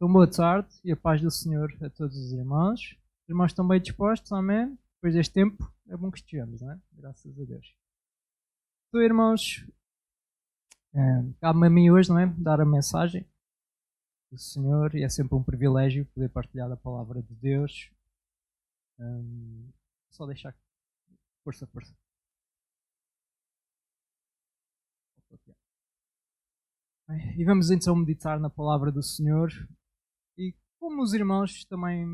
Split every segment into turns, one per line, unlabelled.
Então, boa tarde e a paz do Senhor a todos os irmãos. Os irmãos estão bem dispostos, amém? Depois deste tempo, é bom que estejamos, não é? Graças a Deus. Então, irmãos, cabe-me a mim hoje, não é? Dar a mensagem do Senhor e é sempre um privilégio poder partilhar a palavra de Deus. Só deixar. Força, força. E vamos então meditar na palavra do Senhor. E como os irmãos também,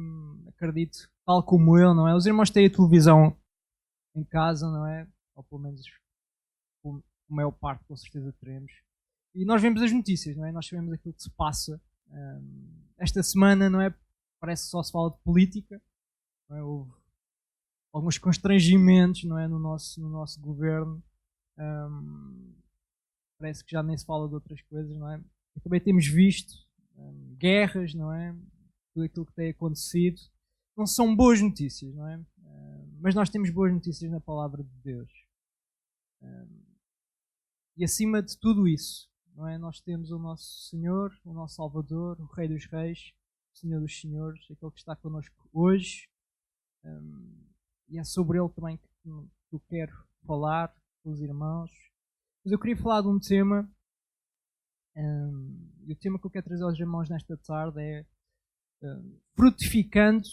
acredito, tal como eu, não é? Os irmãos têm a televisão em casa, não é? Ou pelo menos a maior parte, com certeza, teremos. E nós vemos as notícias, não é? Nós sabemos aquilo que se passa. Esta semana, não é? Parece que só se fala de política. Não é? Houve alguns constrangimentos, não é? No nosso governo. Parece que já nem se fala de outras coisas, não é? E também temos visto guerras, não é? Tudo aquilo que tem acontecido. Não são boas notícias, não é? Mas nós temos boas notícias na palavra de Deus. E acima de tudo isso, não é? Nós temos o nosso Senhor, o nosso Salvador, o Rei dos Reis, o Senhor dos Senhores, aquele que está connosco hoje. E é sobre ele também que eu quero falar com os irmãos. Mas eu queria falar de um tema, e o tema que eu quero trazer aos irmãos nesta tarde é frutificando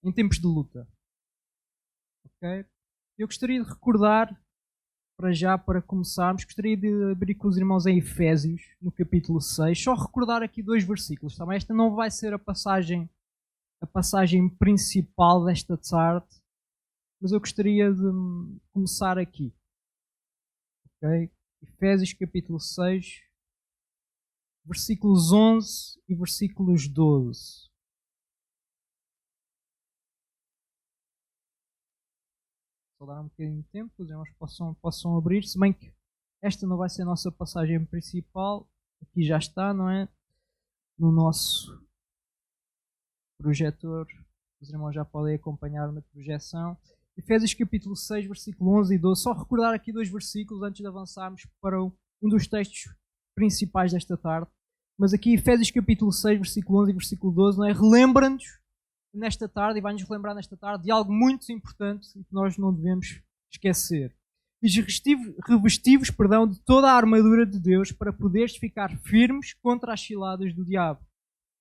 em tempos de luta. Okay? Eu gostaria de recordar, para começarmos, gostaria de abrir com os irmãos em Efésios, no capítulo 6, só recordar aqui 2 versículos. Tá? Esta não vai ser a passagem principal desta tarde, mas eu gostaria de começar aqui. Okay? Efésios capítulo 6, versículos 11 e versículos 12. Só dar um bocadinho de tempo, os irmãos possam abrir, se bem que esta não vai ser a nossa passagem principal, aqui já está, não é? No nosso projetor, os irmãos já podem acompanhar na projeção. Efésios capítulo 6, versículo 11 e 12. Só recordar aqui 2 versículos antes de avançarmos para um dos textos principais desta tarde. Mas aqui Efésios capítulo 6, versículo 11 e versículo 12, não é? Relembra-nos nesta tarde, e vai-nos relembrar nesta tarde, de algo muito importante e que nós não devemos esquecer. Diz: revestivos, de toda a armadura de Deus para poderes ficar firmes contra as ciladas do diabo.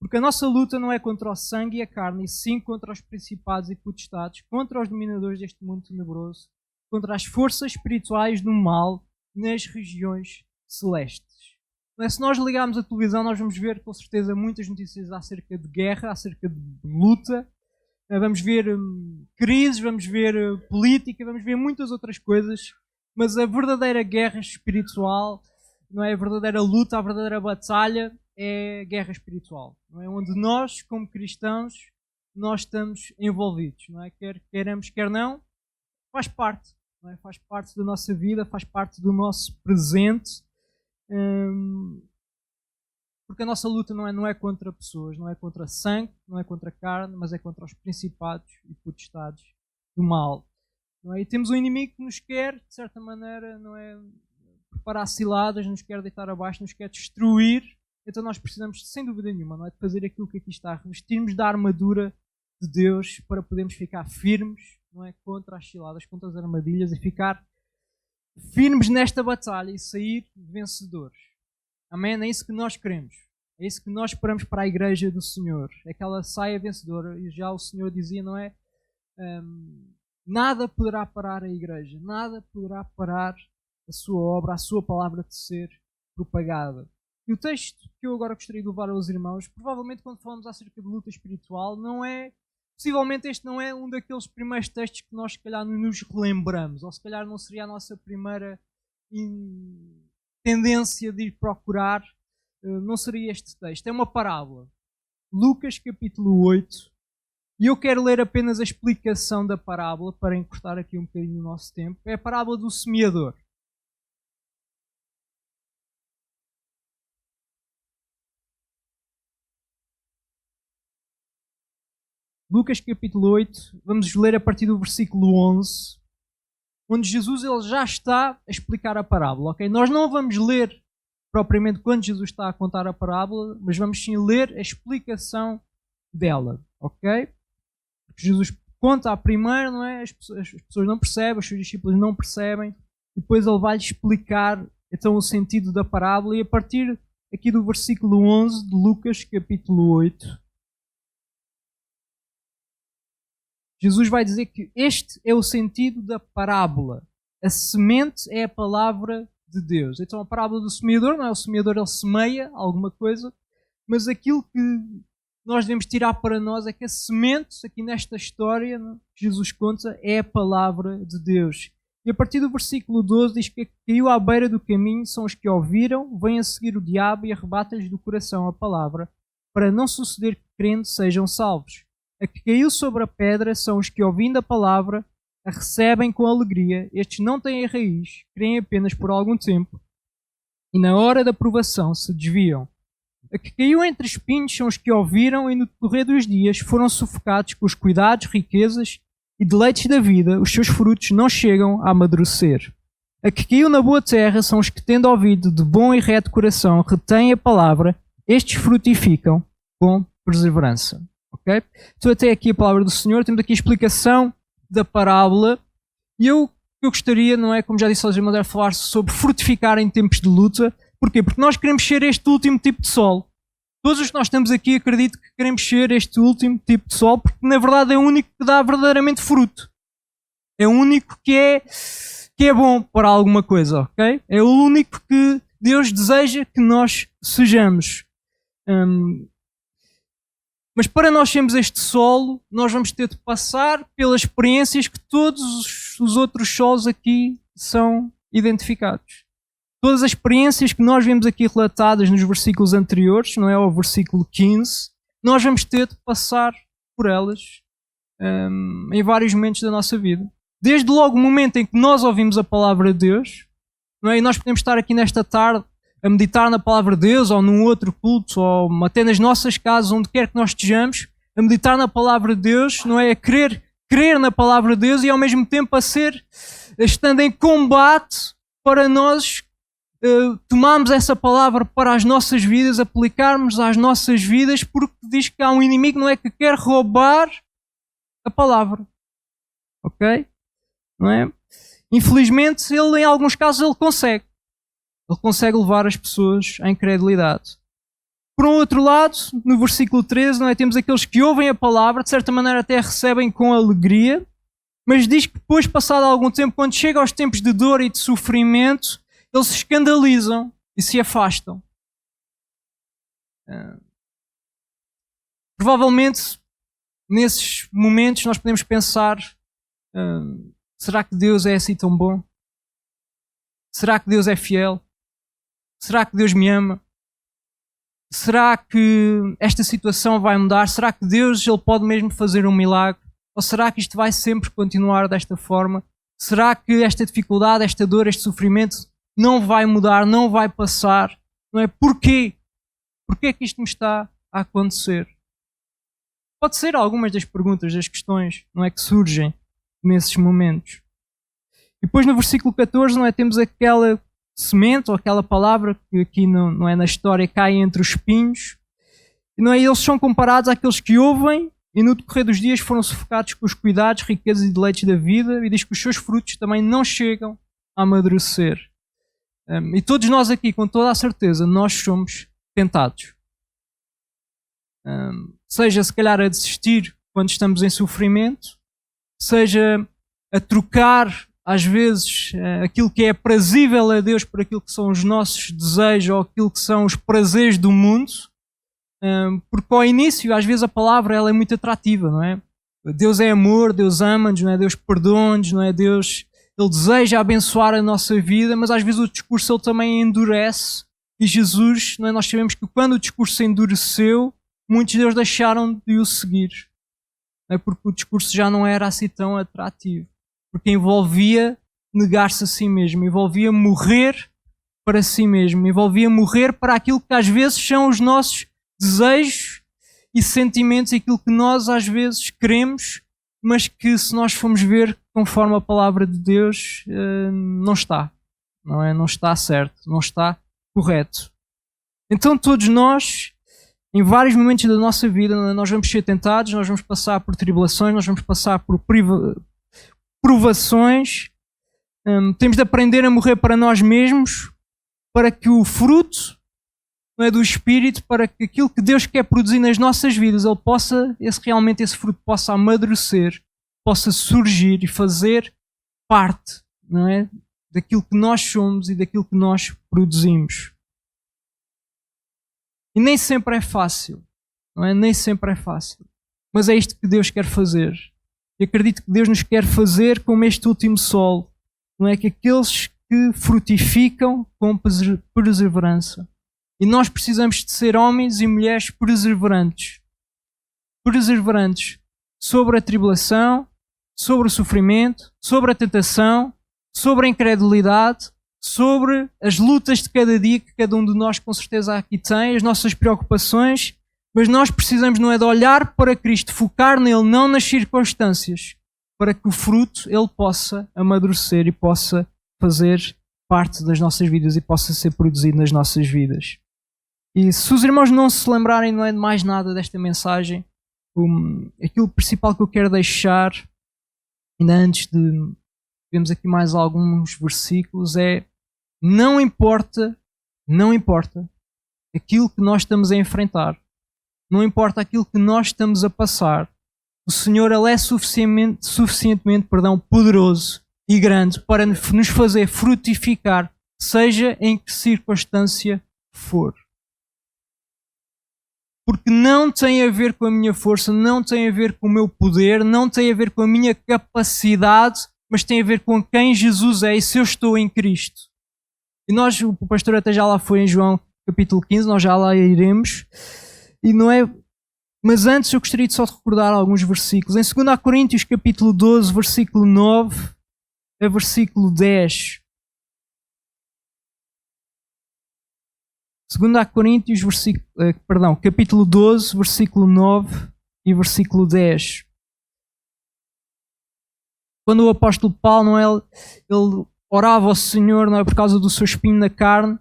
Porque a nossa luta não é contra o sangue e a carne, e sim contra os principados e potestades, contra os dominadores deste mundo tenebroso, contra as forças espirituais do mal nas regiões celestes. Se nós ligarmos a televisão, nós vamos ver com certeza muitas notícias acerca de guerra, acerca de luta. Vamos ver crises, vamos ver política, vamos ver muitas outras coisas. Mas a verdadeira guerra espiritual, não é? A verdadeira luta, a verdadeira batalha é guerra espiritual, não é? Onde nós, como cristãos, nós estamos envolvidos, não é? Quer queiramos, quer não, faz parte, não é? Faz parte da nossa vida, faz parte do nosso presente, porque a nossa luta não é contra pessoas, não é contra sangue, não é contra carne, mas é contra os principados e potestades do mal, não é? E temos um inimigo que nos quer, de certa maneira, não é, preparar ciladas, nos quer deitar abaixo, nos quer destruir. Então nós precisamos, sem dúvida nenhuma, não é, de fazer aquilo que aqui está, revestirmos da armadura de Deus para podermos ficar firmes, não é, contra as ciladas, contra as armadilhas, e ficar firmes nesta batalha e sair vencedores. Amém? É isso que nós queremos. É isso que nós esperamos para a igreja do Senhor. É que ela saia vencedora. E já o Senhor dizia, não é? Nada poderá parar a igreja. Nada poderá parar a sua obra, a sua palavra de ser propagada. E o texto que eu agora gostaria de levar aos irmãos, provavelmente quando falamos acerca de luta espiritual, possivelmente este não é um daqueles primeiros textos que nós se calhar nos relembramos, ou se calhar não seria a nossa primeira tendência de ir procurar, não seria este texto. É uma parábola. Lucas capítulo 8. E eu quero ler apenas a explicação da parábola para encurtar aqui um bocadinho o nosso tempo. É a parábola do semeador. Lucas capítulo 8, vamos ler a partir do versículo 11, onde Jesus ele já está a explicar a parábola. Okay? Nós não vamos ler propriamente quando Jesus está a contar a parábola, mas vamos sim ler a explicação dela, ok? Porque Jesus conta a primeira, não é? As pessoas não percebem, os seus discípulos não percebem, e depois ele vai explicar então o sentido da parábola, e a partir aqui do versículo 11 de Lucas, capítulo 8, Jesus vai dizer que este é o sentido da parábola. A semente é a palavra de Deus. Então a parábola do semeador, não é? O semeador, ele semeia alguma coisa, mas aquilo que nós devemos tirar para nós é que a semente, aqui nesta história que Jesus conta, é a palavra de Deus. E a partir do versículo 12 diz que caiu à beira do caminho, são os que ouviram, vêm a seguir o diabo e arrebata-lhes do coração a palavra, para não suceder que crendo sejam salvos. A que caiu sobre a pedra são os que, ouvindo a palavra, a recebem com alegria. Estes não têm raiz, creem apenas por algum tempo, e na hora da provação se desviam. A que caiu entre espinhos são os que ouviram e no decorrer dos dias foram sufocados com os cuidados, riquezas e deleites da vida, os seus frutos não chegam a amadurecer. A que caiu na boa terra são os que, tendo ouvido de bom e reto coração, retêm a palavra, estes frutificam com perseverança. Okay? Então até aqui a palavra do Senhor, temos aqui a explicação da parábola, e eu gostaria, não é, como já disse aos irmãos, a falar sobre frutificar em tempos de luta. Porquê? Porque nós queremos ser este último tipo de sol. Todos os que nós estamos aqui acredito que queremos ser este último tipo de sol, porque na verdade é o único que dá verdadeiramente fruto. É o único que é bom para alguma coisa, ok? É o único que Deus deseja que nós sejamos. Mas para nós sermos este solo, nós vamos ter de passar pelas experiências que todos os outros solos aqui são identificados. Todas as experiências que nós vemos aqui relatadas nos versículos anteriores, não é? Ao versículo 15, nós vamos ter de passar por elas em vários momentos da nossa vida. Desde logo o momento em que nós ouvimos a palavra de Deus, não é? E nós podemos estar aqui nesta tarde a meditar na palavra de Deus, ou num outro culto, ou até nas nossas casas, onde quer que nós estejamos, a meditar na palavra de Deus, não é? A crer na palavra de Deus e ao mesmo tempo estando em combate para nós tomarmos essa palavra para as nossas vidas, aplicarmos às nossas vidas, porque diz que há um inimigo, não é, que quer roubar a palavra. Ok? Não é? Infelizmente, ele em alguns casos ele consegue levar as pessoas à incredulidade. Por um outro lado, no versículo 13, não é, temos aqueles que ouvem a palavra, de certa maneira até a recebem com alegria, mas diz que depois, passado algum tempo, quando chega aos tempos de dor e de sofrimento, eles se escandalizam e se afastam. Provavelmente, nesses momentos, nós podemos pensar, será que Deus é assim tão bom? Será que Deus é fiel? Será que Deus me ama? Será que esta situação vai mudar? Será que Deus ele pode mesmo fazer um milagre? Ou será que isto vai sempre continuar desta forma? Será que esta dificuldade, esta dor, este sofrimento não vai mudar, não vai passar? Não é? Porquê? Porquê que isto me está a acontecer? Pode ser algumas das perguntas, das questões, não é, que surgem nesses momentos. E depois no versículo 14, não é, temos aquela semente ou aquela palavra que aqui não é na história cai entre os espinhos. E não é, eles são comparados àqueles que ouvem e no decorrer dos dias foram sufocados com os cuidados, riquezas e deleites da vida, e diz que os seus frutos também não chegam a amadurecer. E todos nós aqui, com toda a certeza, nós somos tentados. Seja se calhar a desistir quando estamos em sofrimento, seja a trocar às vezes aquilo que é aprazível a Deus por aquilo que são os nossos desejos ou aquilo que são os prazeres do mundo, porque ao início às vezes a palavra ela é muito atrativa, não é? Deus é amor, Deus ama-nos, não é? Deus perdoa-nos, não é? Deus ele deseja abençoar a nossa vida, mas às vezes o discurso ele também endurece e Jesus, não é? Nós sabemos que quando o discurso endureceu, muitos deles deixaram de o seguir, não é? Porque o discurso já não era assim tão atrativo. Porque envolvia negar-se a si mesmo, envolvia morrer para si mesmo, envolvia morrer para aquilo que às vezes são os nossos desejos e sentimentos, aquilo que nós às vezes queremos, mas que se nós formos ver conforme a palavra de Deus, não está. Não é? Não está certo, não está correto. Então todos nós, em vários momentos da nossa vida, nós vamos ser tentados, nós vamos passar por tribulações, nós vamos passar por provações. Temos de aprender a morrer para nós mesmos, para que o fruto, não é, do Espírito, para que aquilo que Deus quer produzir nas nossas vidas, ele possa, realmente esse fruto possa amadurecer, possa surgir e fazer parte, não é, daquilo que nós somos e daquilo que nós produzimos. E nem sempre é fácil, não é? Nem sempre é fácil. Mas é isto que Deus quer fazer. E acredito que Deus nos quer fazer como este último solo, não é? Que aqueles que frutificam com perseverança. E nós precisamos de ser homens e mulheres perseverantes. Perseverantes sobre a tribulação, sobre o sofrimento, sobre a tentação, sobre a incredulidade, sobre as lutas de cada dia que cada um de nós com certeza aqui tem, as nossas preocupações, mas nós precisamos, não é, de olhar para Cristo, focar nele, não nas circunstâncias, para que o fruto ele possa amadurecer e possa fazer parte das nossas vidas e possa ser produzido nas nossas vidas. E se os irmãos não se lembrarem, não é, de mais nada desta mensagem, aquilo principal que eu quero deixar, ainda antes de vemos aqui mais alguns versículos, é não importa aquilo que nós estamos a enfrentar, não importa aquilo que nós estamos a passar, o Senhor ele é suficientemente poderoso e grande para nos fazer frutificar, seja em que circunstância for. Porque não tem a ver com a minha força, não tem a ver com o meu poder, não tem a ver com a minha capacidade, mas tem a ver com quem Jesus é e se eu estou em Cristo. E nós, o pastor até já lá foi em João capítulo 15, nós já lá iremos. E não é... Mas antes eu gostaria de só de recordar alguns versículos. Em 2 Coríntios capítulo 12, versículo 9 a versículo 10. 2 Coríntios capítulo 12, versículo 9 e versículo 10. Quando o apóstolo Paulo, não é, ele orava ao Senhor, não é, por causa do seu espinho na carne,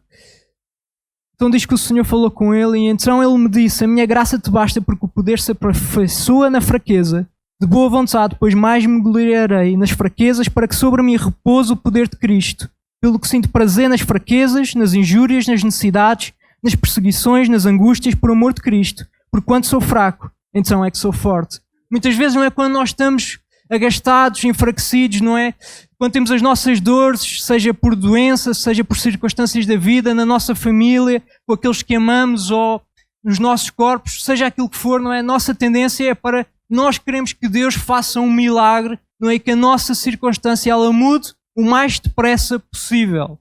então diz que o Senhor falou com ele e então ele me disse: a minha graça te basta, porque o poder se aperfeiçoa na fraqueza. De boa vontade, pois mais me gloriarei nas fraquezas, para que sobre mim repouse o poder de Cristo. Pelo que sinto prazer nas fraquezas, nas injúrias, nas necessidades, nas perseguições, nas angústias, por amor de Cristo. Porquanto sou fraco, então é que sou forte. Muitas vezes não é quando nós estamos agastados, enfraquecidos, não é? Quando temos as nossas dores, seja por doença, seja por circunstâncias da vida, na nossa família, com aqueles que amamos ou nos nossos corpos, seja aquilo que for, não é? A nossa tendência é para nós queremos que Deus faça um milagre, não é? E que a nossa circunstância ela mude o mais depressa possível.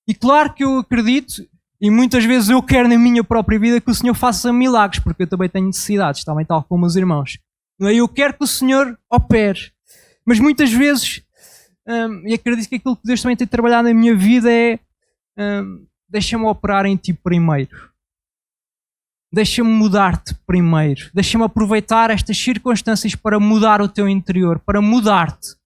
E claro que eu acredito, e muitas vezes eu quero na minha própria vida que o Senhor faça milagres, porque eu também tenho necessidades, também tal como os irmãos. Não é? Eu quero que o Senhor opere. Mas muitas vezes, e acredito que aquilo que Deus também tem trabalhado na minha vida é deixa-me operar em ti primeiro. Deixa-me mudar-te primeiro. Deixa-me aproveitar estas circunstâncias para mudar o teu interior, para mudar-te.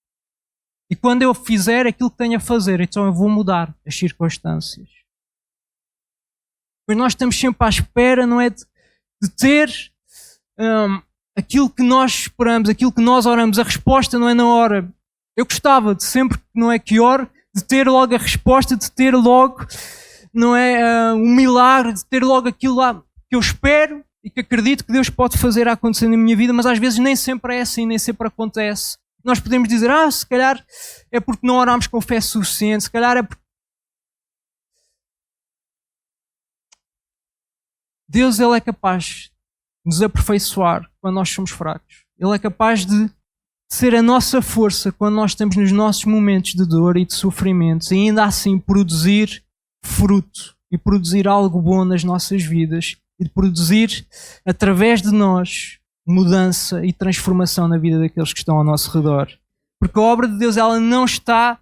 E quando eu fizer aquilo que tenho a fazer, então eu vou mudar as circunstâncias. Mas nós estamos sempre à espera, não é, de ter aquilo que nós esperamos, aquilo que nós oramos, a resposta não é na hora. Eu gostava de sempre, não é, que oro, de ter logo a resposta, de ter logo, não é, um milagre, de ter logo aquilo lá que eu espero e que acredito que Deus pode fazer acontecer na minha vida, mas às vezes nem sempre é assim, nem sempre acontece. Nós podemos dizer, se calhar é porque não oramos com fé suficiente, se calhar é porque Deus ele é capaz de nos aperfeiçoar quando nós somos fracos. Ele é capaz de ser a nossa força quando nós estamos nos nossos momentos de dor e de sofrimentos e ainda assim produzir fruto e produzir algo bom nas nossas vidas e de produzir através de nós mudança e transformação na vida daqueles que estão ao nosso redor. Porque a obra de Deus ela não está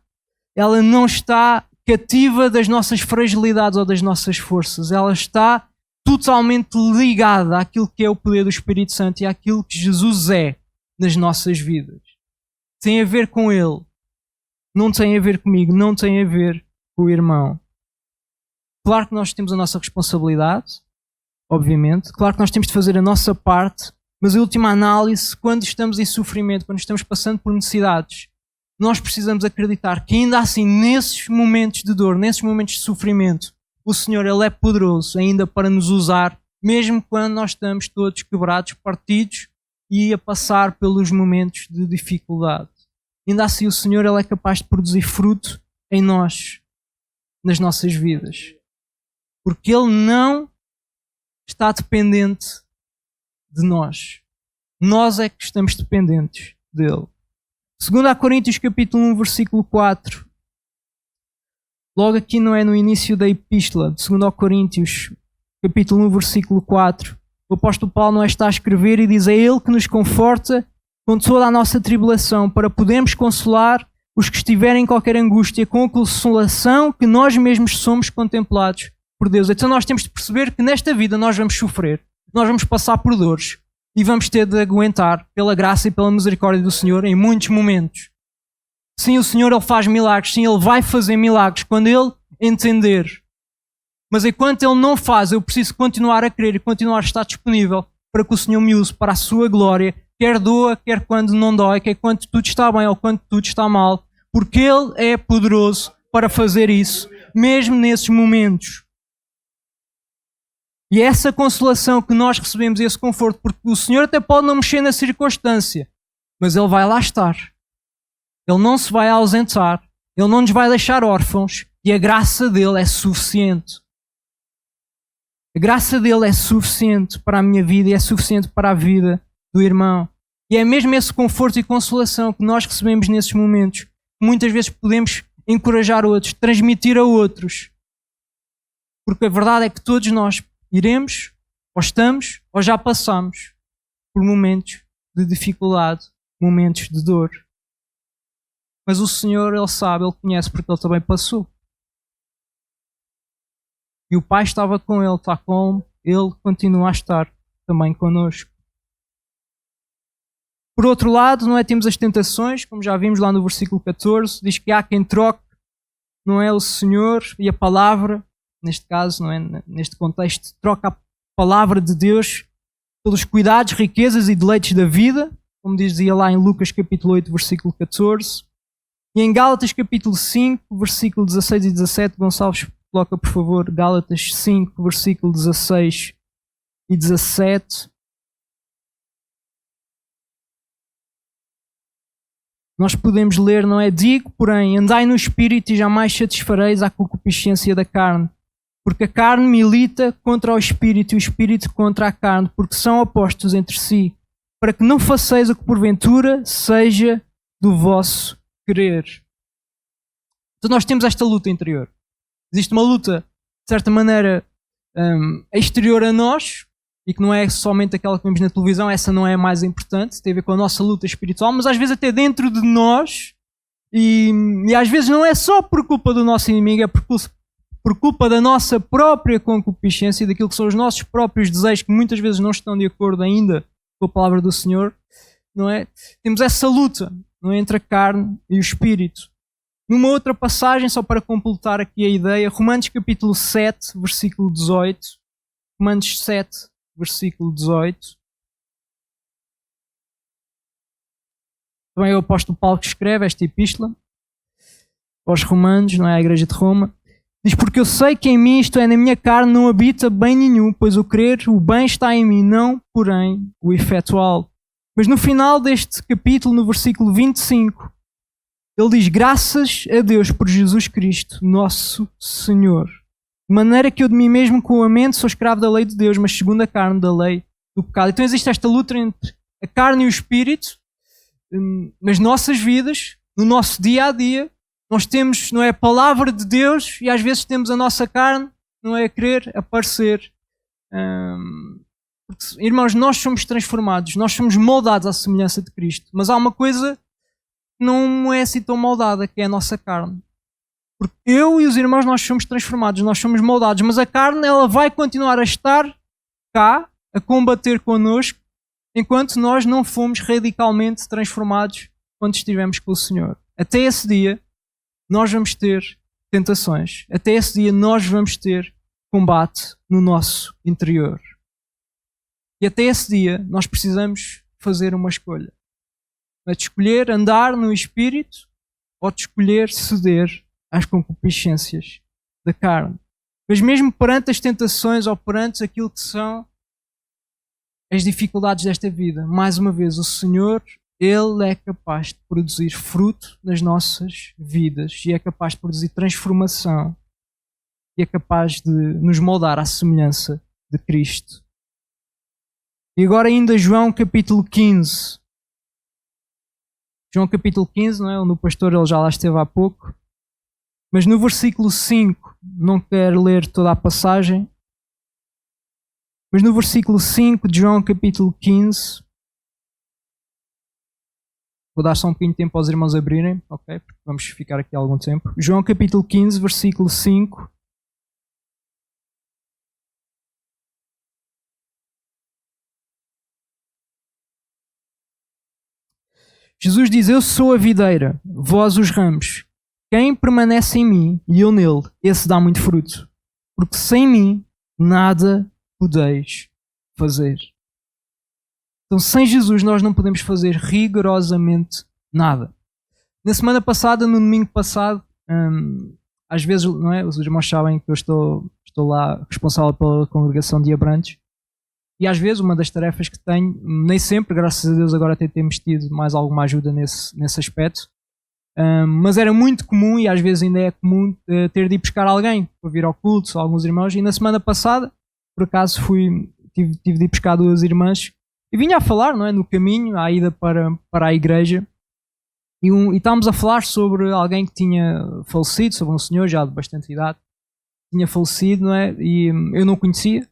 cativa das nossas fragilidades ou das nossas forças. Ela está totalmente ligada àquilo que é o poder do Espírito Santo e àquilo que Jesus é nas nossas vidas. Tem a ver com Ele. Não tem a ver comigo, não tem a ver com o irmão. Claro que nós temos a nossa responsabilidade, obviamente. Claro que nós temos de fazer a nossa parte, mas em última análise, quando estamos em sofrimento, quando estamos passando por necessidades, nós precisamos acreditar que ainda assim, nesses momentos de dor, nesses momentos de sofrimento, o Senhor, Ele é poderoso ainda para nos usar, mesmo quando nós estamos todos quebrados, partidos e a passar pelos momentos de dificuldade. Ainda assim, o Senhor, Ele é capaz de produzir fruto em nós, nas nossas vidas. Porque Ele não está dependente de nós. Nós é que estamos dependentes dele. 2 Coríntios capítulo 1, versículo 4. Logo aqui não é no início da epístola, de 2 Coríntios capítulo 1, versículo 4. O apóstolo Paulo não está a escrever e diz: é Ele que nos conforta com toda a nossa tribulação, para podermos consolar os que estiverem em qualquer angústia, com a consolação que nós mesmos somos contemplados por Deus. Então nós temos de perceber que nesta vida nós vamos sofrer, nós vamos passar por dores e vamos ter de aguentar pela graça e pela misericórdia do Senhor em muitos momentos. Sim, o Senhor, Ele faz milagres, sim, Ele vai fazer milagres quando Ele entender. Mas enquanto Ele não faz, eu preciso continuar a crer e continuar a estar disponível para que o Senhor me use para a sua glória, quer doa, quer quando não dói, quer quando tudo está bem ou quando tudo está mal, porque Ele é poderoso para fazer isso, mesmo nesses momentos. E é essa consolação que nós recebemos, esse conforto, porque o Senhor até pode não mexer na circunstância, mas Ele vai lá estar. Ele não se vai ausentar, Ele não nos vai deixar órfãos e a graça dEle é suficiente. A graça dEle é suficiente para a minha vida e é suficiente para a vida do irmão. E é mesmo esse conforto e consolação que nós recebemos nesses momentos que muitas vezes podemos encorajar outros, transmitir a outros. Porque a verdade é que todos nós iremos, ou estamos, ou já passamos por momentos de dificuldade, momentos de dor. Mas o Senhor, Ele sabe, Ele conhece, porque Ele também passou. E o Pai estava com Ele, está com Ele, continua a estar também connosco. Por outro lado, não é, temos as tentações, como já vimos lá no versículo 14, diz que há quem troque, não é, o Senhor e a palavra, neste caso, não é, neste contexto, troca a palavra de Deus pelos cuidados, riquezas e deleites da vida, como dizia lá em Lucas capítulo 8, versículo 14. E em Gálatas capítulo 5, versículo 16 e 17, Gonçalves, coloca por favor Gálatas 5, versículo 16 e 17. Nós podemos ler, não é? Digo, porém, andai no Espírito e jamais satisfareis a concupiscência da carne. Porque a carne milita contra o Espírito e o Espírito contra a carne, porque são opostos entre si, para que não façeis o que porventura seja do vosso querer. Então nós temos esta luta interior. Existe uma luta, de certa maneira, exterior a nós, e que não é somente aquela que vemos na televisão, essa não é a mais importante, tem a ver com a nossa luta espiritual, mas às vezes até dentro de nós, e às vezes não é só por culpa do nosso inimigo, é por culpa da nossa própria concupiscência, daquilo que são os nossos próprios desejos, que muitas vezes não estão de acordo ainda com a palavra do Senhor, não é? Temos essa luta, não é, entre a carne e o espírito. Numa outra passagem, só para completar aqui a ideia, Romanos capítulo 7, versículo 18. Romanos 7, versículo 18. Também é o apóstolo Paulo que escreve esta epístola aos Romanos, não é, a igreja de Roma. Diz: porque eu sei que em mim, isto é, na minha carne, não habita bem nenhum, pois o querer, o bem está em mim, não, porém, o efetual. Mas no final deste capítulo, no versículo 25, ele diz: graças a Deus por Jesus Cristo, nosso Senhor. De maneira que eu de mim mesmo com a mente sou escravo da lei de Deus, mas segundo a carne da lei do pecado. Então existe esta luta entre a carne e o espírito nas nossas vidas, no nosso dia a dia. Nós temos, não é, a palavra de Deus e às vezes temos a nossa carne, não é, a querer aparecer. Porque, irmãos, nós somos transformados, nós somos moldados à semelhança de Cristo. Mas há uma coisa que não é assim tão moldada, que é a nossa carne. Porque eu e os irmãos, nós somos transformados, nós somos moldados, mas a carne, ela vai continuar a estar cá, a combater connosco, enquanto nós não fomos radicalmente transformados quando estivemos com o Senhor. Até esse dia, nós vamos ter tentações. Até esse dia, nós vamos ter combate no nosso interior. E até esse dia nós precisamos fazer uma escolha. É de escolher andar no Espírito ou de escolher ceder às concupiscências da carne. Mas mesmo perante as tentações ou perante aquilo que são as dificuldades desta vida, mais uma vez, o Senhor, Ele é capaz de produzir fruto nas nossas vidas e é capaz de produzir transformação e é capaz de nos moldar à semelhança de Cristo. E agora ainda João capítulo 15. João capítulo 15, não é? No pastor ele já lá esteve há pouco. Mas no versículo 5, não quero ler toda a passagem, mas no versículo 5 de João capítulo 15, vou dar só um pouquinho de tempo aos irmãos abrirem, ok? Porque vamos ficar aqui algum tempo. João capítulo 15, versículo 5. Jesus diz: eu sou a videira, vós os ramos. Quem permanece em mim e eu nele, esse dá muito fruto. Porque sem mim nada podeis fazer. Então, sem Jesus nós não podemos fazer rigorosamente nada. Na semana passada, no domingo passado, às vezes, não é? Os irmãos sabem que eu estou lá responsável pela congregação de Abrantes. E às vezes uma das tarefas que tenho, nem sempre, graças a Deus agora até temos tido mais alguma ajuda nesse aspecto, mas era muito comum e às vezes ainda é comum ter de ir buscar alguém para vir ao culto, alguns irmãos. E na semana passada, por acaso, tive de ir buscar duas irmãs e vinha a falar, não é, no caminho, à ida para a igreja. E estávamos a falar sobre alguém que tinha falecido, sobre um senhor já de bastante idade, tinha falecido, não é? E eu não conhecia,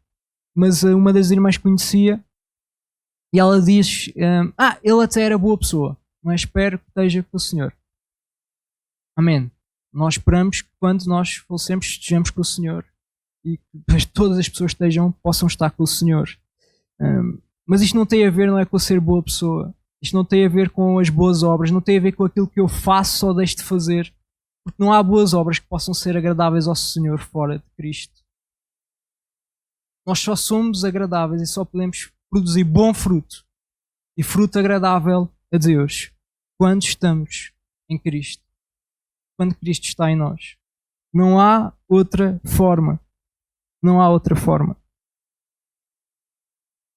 mas uma das irmãs conhecia e ela diz: ele até era boa pessoa, mas espero que esteja com o Senhor. Amém. Nós esperamos que quando nós falecemos estejamos com o Senhor e que todas as pessoas possam estar com o Senhor. Mas isto não tem a ver, não é, com ser boa pessoa. Isto não tem a ver com as boas obras, não tem a ver com aquilo que eu faço ou deixo de fazer, porque não há boas obras que possam ser agradáveis ao Senhor fora de Cristo. Nós só somos agradáveis e só podemos produzir bom fruto e fruto agradável a Deus quando estamos em Cristo. Quando Cristo está em nós. Não há outra forma. Não há outra forma.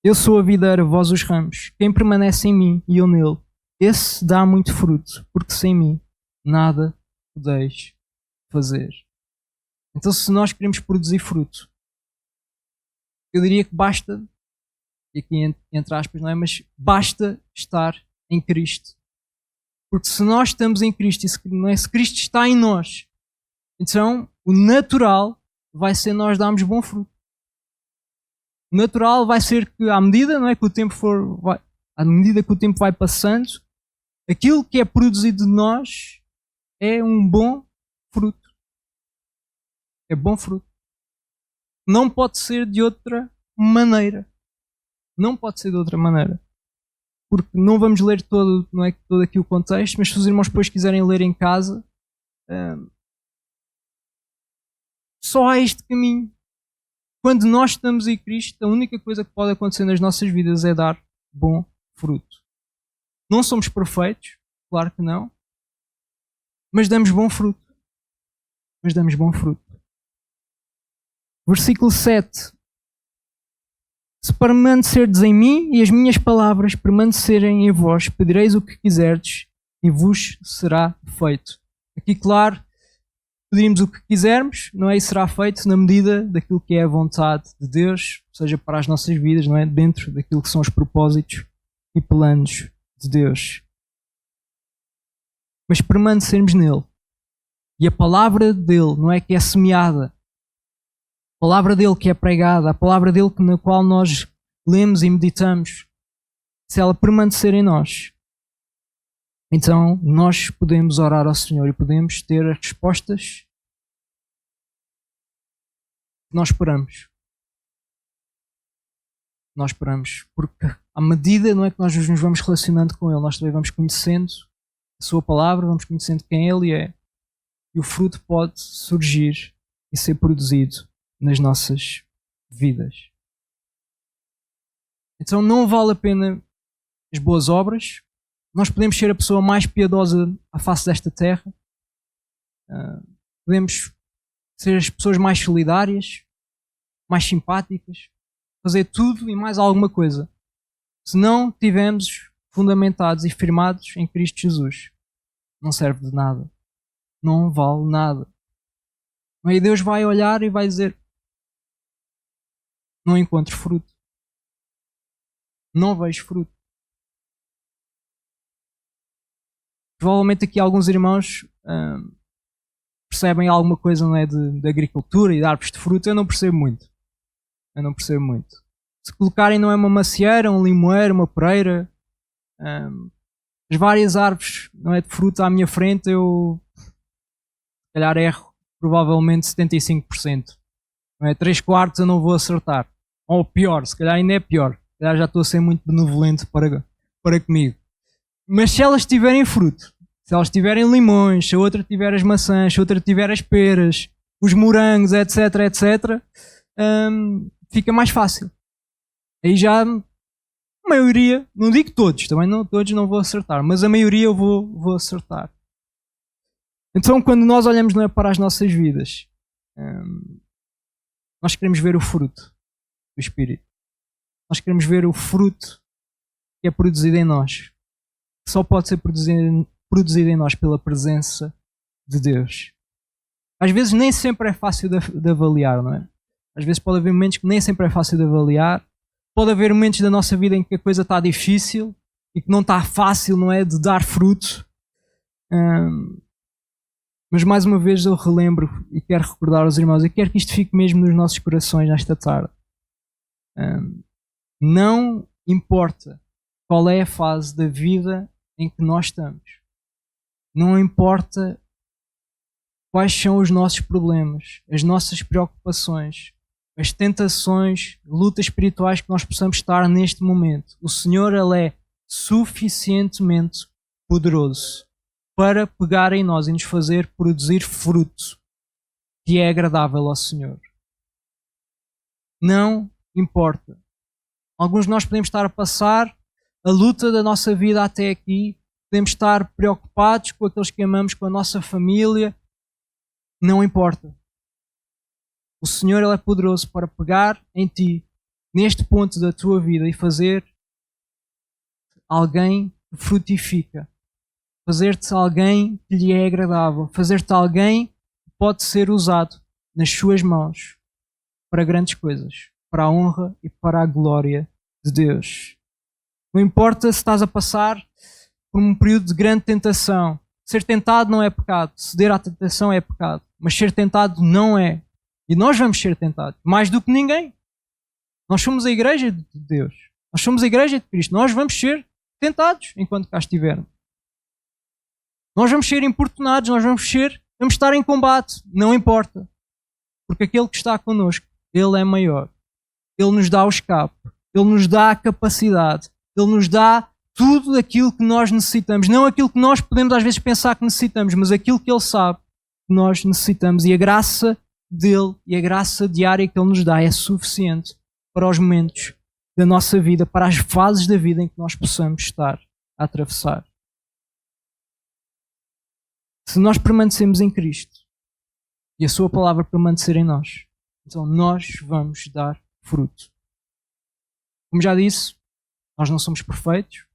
Eu sou a videira, vós os ramos. Quem permanece em mim e eu nele, esse dá muito fruto, porque sem mim nada podeis fazer. Então, se nós queremos produzir fruto, eu diria que basta, e aqui entre aspas, não é? Mas basta estar em Cristo. Porque se nós estamos em Cristo e se Cristo está em nós, então o natural vai ser nós darmos bom fruto. O natural vai ser que à medida, não é, que o tempo à medida que o tempo vai passando, aquilo que é produzido de nós é um bom fruto. É bom fruto. Não pode ser de outra maneira. Não pode ser de outra maneira. Porque não vamos ler todo aqui o contexto, mas se os irmãos depois quiserem ler em casa, só há este caminho. Quando nós estamos em Cristo, a única coisa que pode acontecer nas nossas vidas é dar bom fruto. Não somos perfeitos, claro que não, mas damos bom fruto. Mas damos bom fruto. Versículo 7. Se permanecerdes em mim e as minhas palavras permanecerem em vós, pedireis o que quiserdes e vos será feito. Aqui, claro, pedimos o que quisermos, não é? E será feito na medida daquilo que é a vontade de Deus, seja para as nossas vidas, não é? Dentro daquilo que são os propósitos e planos de Deus. Mas permanecermos nele. E a palavra dele, não é, que é semeada, a palavra dele que é pregada, a palavra dele na qual nós lemos e meditamos, se ela permanecer em nós, então nós podemos orar ao Senhor e podemos ter as respostas que nós esperamos. Nós esperamos, porque à medida, não é, que nós nos vamos relacionando com Ele, nós também vamos conhecendo a Sua palavra, vamos conhecendo quem Ele é, e o fruto pode surgir e ser produzido nas nossas vidas. Então não vale a pena as boas obras. Nós podemos ser a pessoa mais piedosa à face desta terra. Podemos ser as pessoas mais solidárias, mais simpáticas, fazer tudo e mais alguma coisa. Se não estivermos fundamentados e firmados em Cristo Jesus, não serve de nada. Não vale nada. Aí Deus vai olhar e vai dizer: não encontro fruto. Não vejo fruto. Provavelmente aqui alguns irmãos percebem alguma coisa, não é, de agricultura e de árvores de fruto. Eu não percebo muito. Se colocarem, não é, uma macieira, um limoeiro, uma pereira, as várias árvores, não é, de fruto à minha frente, eu se calhar erro provavelmente 75%. Não é? 3/4 eu não vou acertar. Ou pior, se calhar ainda é pior. Se calhar já estou a ser muito benevolente para comigo. Mas se elas tiverem fruto, se elas tiverem limões, se a outra tiver as maçãs, se a outra tiver as peras, os morangos, etc, etc, fica mais fácil. Aí já a maioria, não digo todos, também não, todos não vou acertar, mas a maioria eu vou acertar. Então quando nós olhamos, não é, para as nossas vidas, nós queremos ver o fruto do Espírito. Nós queremos ver o fruto que é produzido em nós. Que só pode ser produzido em nós pela presença de Deus. Às vezes nem sempre é fácil de avaliar, não é? Às vezes pode haver momentos que nem sempre é fácil de avaliar. Pode haver momentos da nossa vida em que a coisa está difícil e que não está fácil, não é, de dar fruto. Mas mais uma vez eu relembro e quero recordar aos irmãos, e quero que isto fique mesmo nos nossos corações nesta tarde. Não importa qual é a fase da vida em que nós estamos. Não importa quais são os nossos problemas, as nossas preocupações, as tentações, lutas espirituais que nós possamos estar neste momento. O Senhor, Ele é suficientemente poderoso para pegar em nós e nos fazer produzir fruto que é agradável ao Senhor. Não importa. Alguns de nós podemos estar a passar a luta da nossa vida até aqui, podemos estar preocupados com aqueles que amamos, com a nossa família. Não importa. O Senhor, Ele é poderoso para pegar em ti, neste ponto da tua vida, e fazer alguém que frutifica. Fazer-te alguém que lhe é agradável. Fazer-te alguém que pode ser usado nas suas mãos para grandes coisas, para a honra e para a glória de Deus. Não importa se estás a passar por um período de grande tentação. Ser tentado não é pecado. Ceder à tentação é pecado. Mas ser tentado não é. E nós vamos ser tentados. Mais do que ninguém. Nós somos a igreja de Deus. Nós somos a igreja de Cristo. Nós vamos ser tentados enquanto cá estivermos. Nós vamos ser importunados. Nós vamos estar em combate. Não importa. Porque aquele que está connosco, Ele é maior. Ele nos dá o escape. Ele nos dá a capacidade. Ele nos dá tudo aquilo que nós necessitamos. Não aquilo que nós podemos às vezes pensar que necessitamos, mas aquilo que Ele sabe que nós necessitamos. E a graça dele e a graça diária que Ele nos dá é suficiente para os momentos da nossa vida, para as fases da vida em que nós possamos estar a atravessar. Se nós permanecemos em Cristo e a Sua palavra permanecer em nós, então nós vamos dar fruto. Como já disse, nós não somos perfeitos,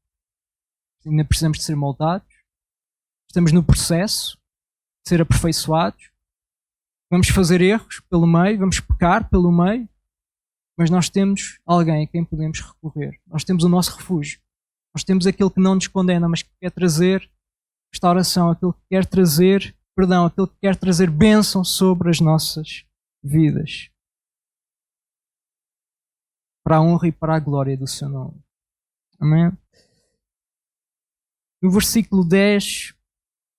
ainda precisamos de ser moldados, estamos no processo de ser aperfeiçoados, vamos fazer erros pelo meio, vamos pecar pelo meio, mas nós temos alguém a quem podemos recorrer. Nós temos o nosso refúgio. Nós temos aquele que não nos condena, mas que quer trazer restauração, aquele que quer trazer perdão, aquele que quer trazer bênção sobre as nossas vidas. Para a honra e para a glória do seu nome. Amém? No versículo 10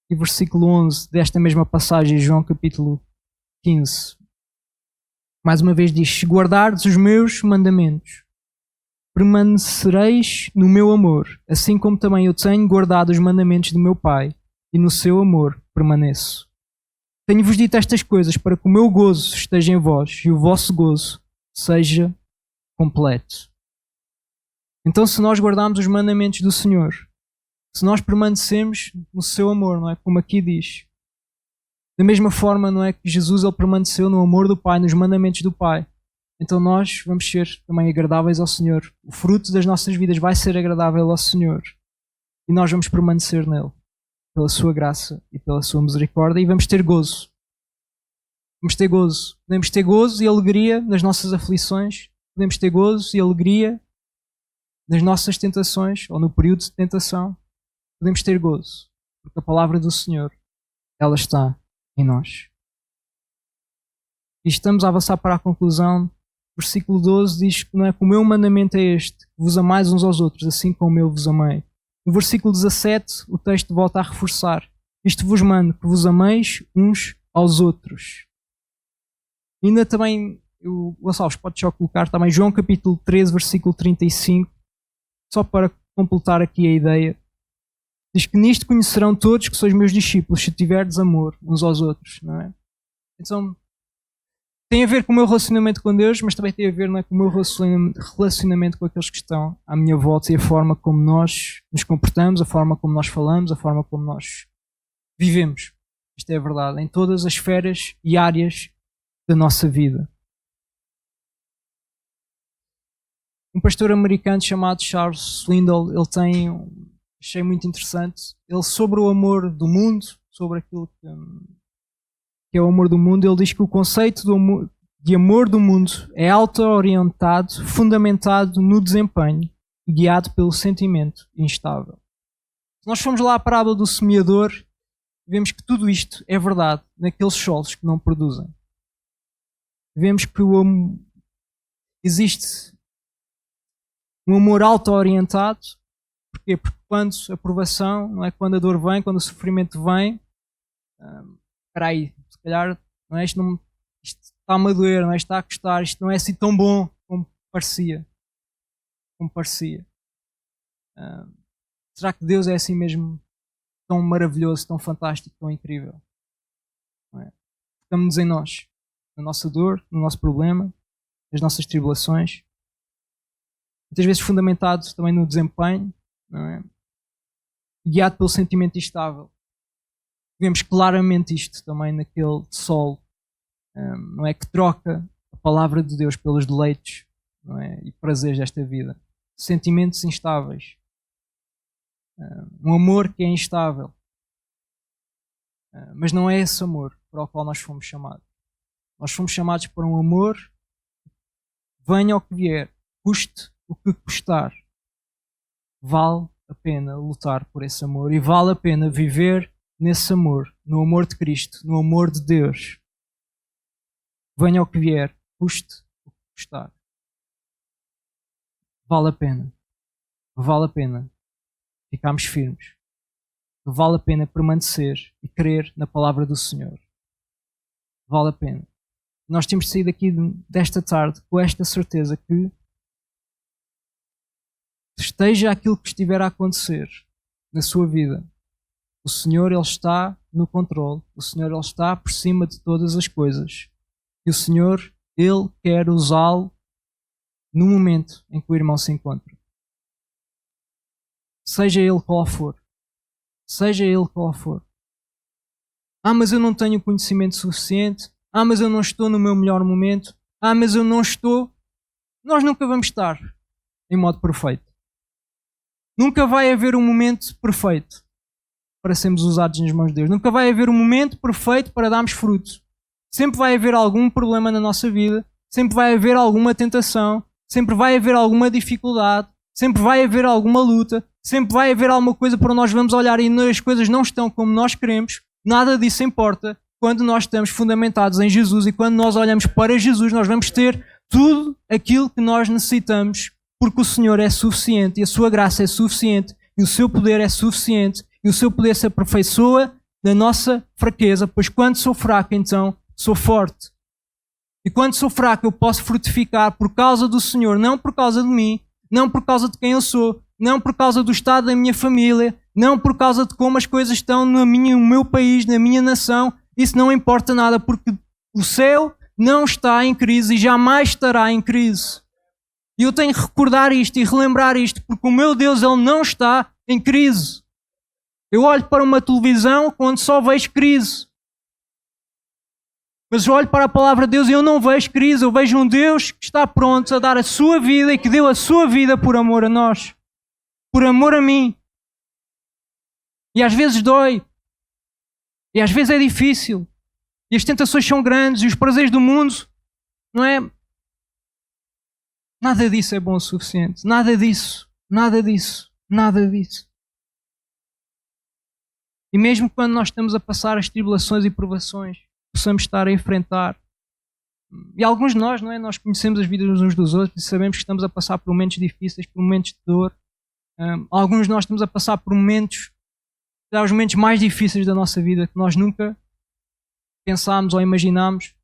e versículo 11 desta mesma passagem, João capítulo 15, mais uma vez diz: se guardardes os meus mandamentos, permanecereis no meu amor, assim como também eu tenho guardado os mandamentos do meu Pai, e no seu amor permaneço. Tenho-vos dito estas coisas para que o meu gozo esteja em vós e o vosso gozo seja completo. Então, se nós guardarmos os mandamentos do Senhor, se nós permanecemos no seu amor, não é? Como aqui diz. Da mesma forma, não é, que Jesus ele permaneceu no amor do Pai, nos mandamentos do Pai. Então nós vamos ser também agradáveis ao Senhor. O fruto das nossas vidas vai ser agradável ao Senhor. E nós vamos permanecer nele, pela sua graça e pela sua misericórdia, e vamos ter gozo. Vamos ter gozo. Podemos ter gozo e alegria nas nossas aflições. Podemos ter gozo e alegria nas nossas tentações, ou no período de tentação. Podemos ter gozo, porque a palavra do Senhor, ela está em nós. E estamos a avançar para a conclusão. Versículo 12 diz que, não é, que o meu mandamento é este, que vos amais uns aos outros, assim como eu vos amei. No versículo 17, o texto volta a reforçar: isto vos mando, que vos ameis uns aos outros. E ainda também, o Gonçalves pode só colocar também João capítulo 13, versículo 35, só para completar aqui a ideia. Diz que nisto conhecerão todos que sois meus discípulos, se tiverdes amor uns aos outros, não é? Então, tem a ver com o meu relacionamento com Deus, mas também tem a ver, não é, com o meu relacionamento com aqueles que estão à minha volta e a forma como nós nos comportamos, a forma como nós falamos, a forma como nós vivemos. Isto é a verdade, em todas as esferas e áreas da nossa vida. Um pastor americano chamado Charles Swindoll, ele tem, achei muito interessante, ele sobre o amor do mundo, sobre aquilo que é o amor do mundo, ele diz que o conceito de amor do mundo é auto-orientado, fundamentado no desempenho e guiado pelo sentimento instável. Se nós formos lá à parábola do semeador, vemos que tudo isto é verdade naqueles solos que não produzem. Vemos que existe um amor auto-orientado. Porquê? Porque quando a provação, não é, quando a dor vem, quando o sofrimento vem, espera aí, se calhar não é, isto está-me a doer, não é, isto está a custar, isto não é assim tão bom como parecia. Será que Deus é assim mesmo tão maravilhoso, tão fantástico, tão incrível? Não é? Focamos-nos em nós, na nossa dor, no nosso problema, nas nossas tribulações. Muitas vezes fundamentado também no desempenho, não é? Guiado pelo sentimento instável. Vemos claramente isto também naquele solo, não é, que troca a palavra de Deus pelos deleites, não é, e prazeres desta vida. Sentimentos instáveis. Um amor que é instável. Mas não é esse amor para o qual nós fomos chamados. Nós fomos chamados para um amor, venha o que vier, custe o que custar. Vale a pena lutar por esse amor e vale a pena viver nesse amor, no amor de Cristo, no amor de Deus. Venha o que vier, custe o que custar. Vale a pena. Vale a pena ficarmos firmes. Vale a pena permanecer e crer na palavra do Senhor. Vale a pena. Nós temos de sair daqui desta tarde com esta certeza que esteja aquilo que estiver a acontecer na sua vida, o Senhor, Ele está no controle. O Senhor, Ele está por cima de todas as coisas. E o Senhor, Ele quer usá-lo no momento em que o irmão se encontra. Seja ele qual for. Seja ele qual for. Mas eu não tenho conhecimento suficiente. Mas eu não estou no meu melhor momento. Mas eu não estou. Nós nunca vamos estar em modo perfeito. Nunca vai haver um momento perfeito para sermos usados nas mãos de Deus. Nunca vai haver um momento perfeito para darmos fruto. Sempre vai haver algum problema na nossa vida. Sempre vai haver alguma tentação. Sempre vai haver alguma dificuldade. Sempre vai haver alguma luta. Sempre vai haver alguma coisa para nós vamos olhar e as coisas não estão como nós queremos. Nada disso importa. Quando nós estamos fundamentados em Jesus e quando nós olhamos para Jesus, nós vamos ter tudo aquilo que nós necessitamos, porque o Senhor é suficiente e a sua graça é suficiente e o seu poder é suficiente e o seu poder se aperfeiçoa na nossa fraqueza, pois quando sou fraco, então sou forte. E quando sou fraco, eu posso frutificar por causa do Senhor, não por causa de mim, não por causa de quem eu sou, não por causa do estado da minha família, não por causa de como as coisas estão no meu país, na minha nação, isso não importa nada, porque o céu não está em crise e jamais estará em crise. E eu tenho que recordar isto e relembrar isto, porque o meu Deus, Ele não está em crise. Eu olho para uma televisão onde só vejo crise. Mas eu olho para a palavra de Deus e eu não vejo crise. Eu vejo um Deus que está pronto a dar a sua vida e que deu a sua vida por amor a nós. Por amor a mim. E às vezes dói. E às vezes é difícil. E as tentações são grandes e os prazeres do mundo, não é? Nada disso é bom o suficiente. Nada disso. Nada disso. Nada disso. E mesmo quando nós estamos a passar as tribulações e provações, possamos estar a enfrentar. E alguns de nós, não é? Nós conhecemos as vidas uns dos outros e sabemos que estamos a passar por momentos difíceis, por momentos de dor. Alguns de nós estamos a passar por momentos, os momentos mais difíceis da nossa vida, que nós nunca pensámos ou imaginámos.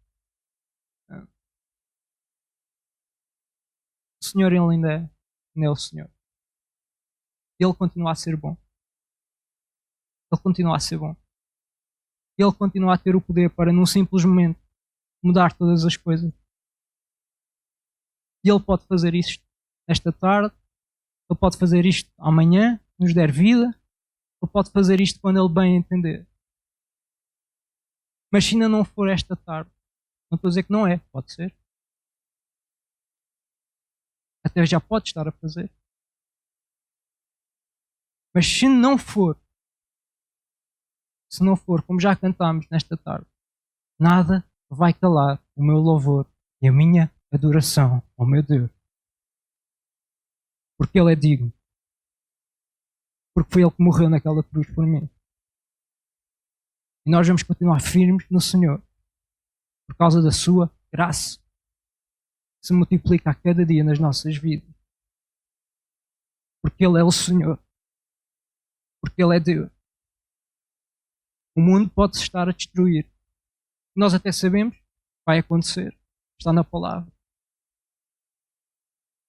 O Senhor, Ele ainda é o Senhor. Ele continua a ser bom. Ele continua a ser bom. Ele continua a ter o poder para, num simples momento, mudar todas as coisas. E Ele pode fazer isto esta tarde. Ele pode fazer isto amanhã, nos der vida. Ele pode fazer isto quando Ele bem entender. Mas se ainda não for esta tarde, não estou a dizer que não é, pode ser. Até já pode estar a fazer. Mas se não for, como já cantámos nesta tarde, nada vai calar o meu louvor e a minha adoração ao meu Deus. Porque Ele é digno. Porque foi Ele que morreu naquela cruz por mim. E nós vamos continuar firmes no Senhor. Por causa da sua graça. Que se multiplica a cada dia nas nossas vidas. Porque Ele é o Senhor. Porque Ele é Deus. O mundo pode se estar a destruir. Nós até sabemos que vai acontecer. Está na palavra.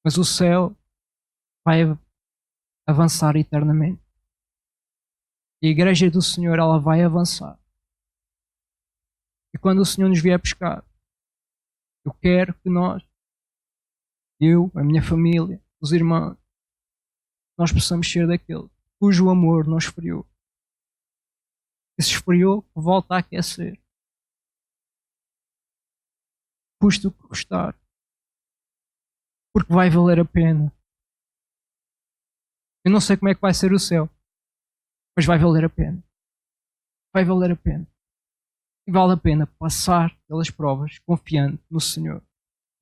Mas o céu vai avançar eternamente. E a igreja do Senhor, ela vai avançar. E quando o Senhor nos vier buscar, eu quero que nós, eu, a minha família, os irmãos, nós possamos ser daquele cujo amor não esfriou. Que se esfriou, volta a aquecer. Custa o que custar. Porque vai valer a pena. Eu não sei como é que vai ser o céu, mas vai valer a pena. Vai valer a pena. E vale a pena passar pelas provas confiando no Senhor.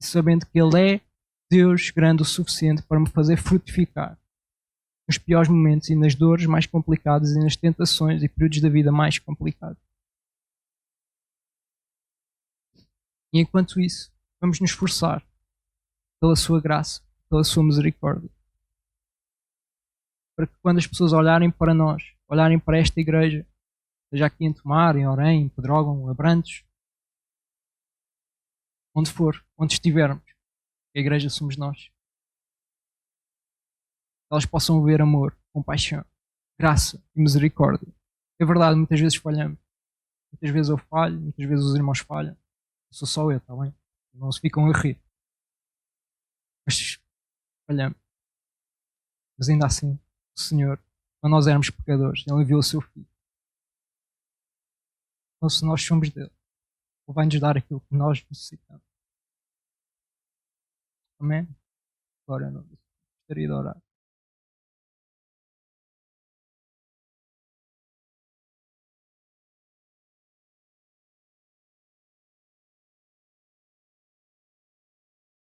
E sabendo que Ele é Deus grande o suficiente para me fazer frutificar nos piores momentos e nas dores mais complicadas e nas tentações e períodos da vida mais complicados. E enquanto isso, vamos nos esforçar pela sua graça, pela sua misericórdia. Para que quando as pessoas olharem para nós, olharem para esta igreja, seja aqui em Tomar, em Orem, em Pedrógão, Abrantes, onde for, onde estivermos, a igreja somos nós. Elas possam ver amor, compaixão, graça e misericórdia. É verdade, muitas vezes falhamos. Muitas vezes eu falho, muitas vezes os irmãos falham. Sou só eu, está bem? Não se ficam a rir. Mas falhamos. Mas ainda assim, o Senhor, quando nós éramos pecadores, Ele enviou o seu Filho. Então, se nós somos dele, Ele vai nos dar aquilo que nós necessitamos. Amém? Glória a Deus. Gostaria de orar.